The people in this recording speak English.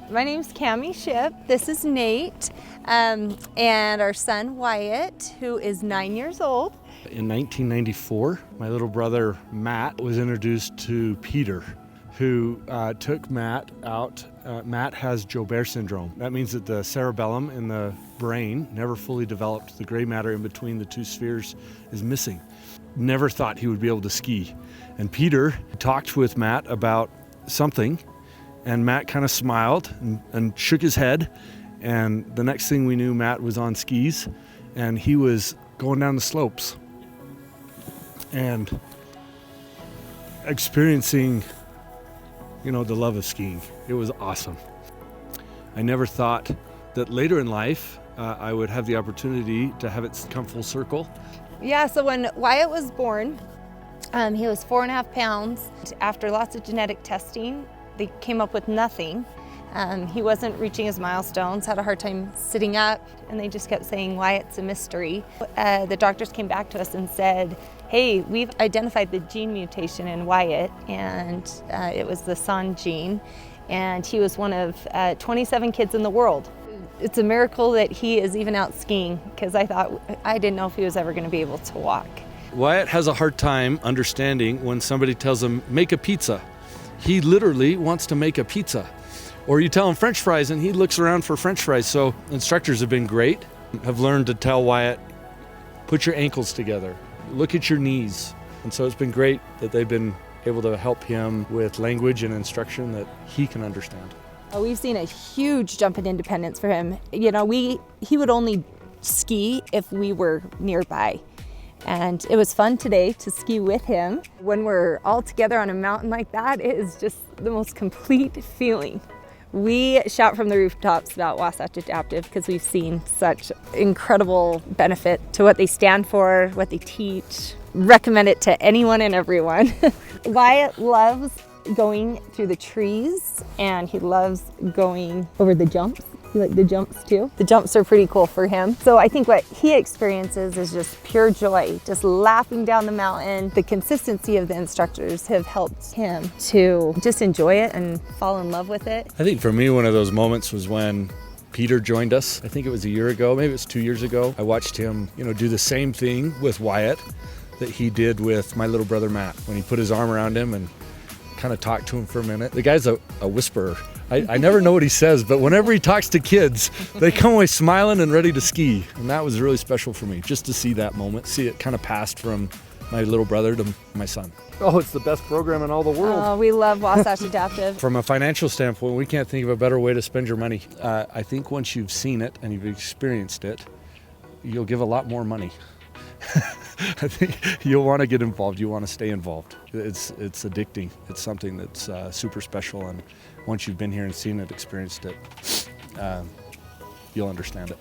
My name's Shipp. This is Nate, and our son Wyatt, who is 9 years old. In 1994, my little brother Matt was introduced to Peter, who took Matt out. Matt has Joubert syndrome. That means that the cerebellum in the brain never fully developed. The gray matter in between the two spheres is missing. Never thought he would be able to ski. And Peter talked with Matt about something, and Matt kind of smiled and shook his head. And the next thing we knew, Matt was on skis and he was going down the slopes and experiencing, the love of skiing. It was awesome. I never thought that later in life I would have the opportunity to have it come full circle. Yeah, so when Wyatt was born, he was 4.5 pounds. After lots of genetic testing, they came up with nothing. He wasn't reaching his milestones, had a hard time sitting up, and they just kept saying, Wyatt's a mystery. The doctors came back to us and said, hey, we've identified the gene mutation in Wyatt, and it was the SON gene, and he was one of 27 kids in the world. It's a miracle that he is even out skiing, because I didn't know if he was ever going to be able to walk. Wyatt has a hard time understanding when somebody tells him, make a pizza. He literally wants to make a pizza. Or you tell him French fries and he looks around for French fries. So instructors have been great, have learned to tell Wyatt, put your ankles together, look at your knees. And so it's been great that they've been able to help him with language and instruction that he can understand. We've seen a huge jump in independence for him. He would only ski if we were nearby. And it was fun today to ski with him. When we're all together on a mountain like that, it is just the most complete feeling. We shout from the rooftops about Wasatch Adaptive because we've seen such incredible benefit to what they stand for, what they teach. Recommend it to anyone and everyone. Wyatt loves going through the trees, and he loves going over the jumps. You like the jumps too? The jumps are pretty cool for him. So I think what he experiences is just pure joy, just laughing down the mountain. The consistency of the instructors have helped him to just enjoy it and fall in love with it. I think for me, one of those moments was when Peter joined us. I think it was a year ago, maybe it was 2 years ago. I watched him, do the same thing with Wyatt that he did with my little brother Matt when he put his arm around him and kind of talked to him for a minute. The guy's a whisperer. I never know what he says, but whenever he talks to kids, they come away smiling and ready to ski. And that was really special for me, just to see that moment, see it kind of passed from my little brother to my son. Oh, it's the best program in all the world. Oh, we love Wasatch Adaptive. From a financial standpoint, we can't think of a better way to spend your money. I think once you've seen it and you've experienced it, you'll give a lot more money. I think you'll want to get involved. You want to stay involved. It's addicting. It's something that's super special, and once you've been here and seen it, experienced it, you'll understand it.